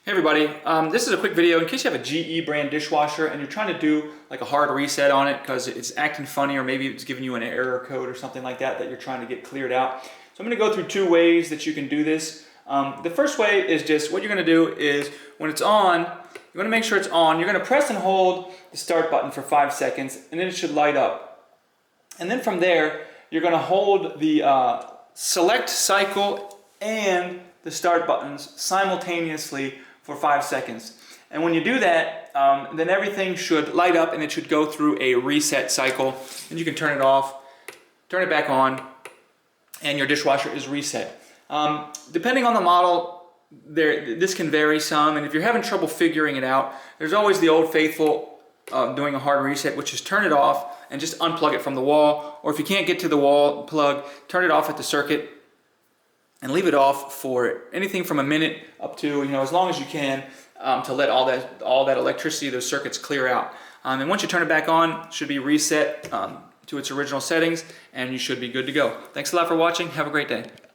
Hey everybody, this is a quick video in case you have a GE brand dishwasher and you're trying to do like a hard reset on it because it's acting funny, or maybe it's giving you an error code or something like that you're trying to get cleared out. So I'm going to go through two ways that you can do this. The first way is just what you're going to do is when it's on, you want to make sure it's on. You're going to press and hold the start button for 5 seconds and then it should light up. And then from there, you're going to hold the select cycle and the start buttons simultaneously for 5 seconds. And when you do that, then everything should light up and it should go through a reset cycle. And you can turn it off, turn it back on, and your dishwasher is reset. Depending on the model, this can vary some, and if you're having trouble figuring it out, there's always the old faithful doing a hard reset, which is turn it off and just unplug it from the wall. Or if you can't get to the wall plug, turn it off at the circuit and leave it off for anything from a minute up to, as long as you can, to let all that electricity, those circuits clear out. And once you turn it back on, it should be reset to its original settings, and you should be good to go. Thanks a lot for watching. Have a great day.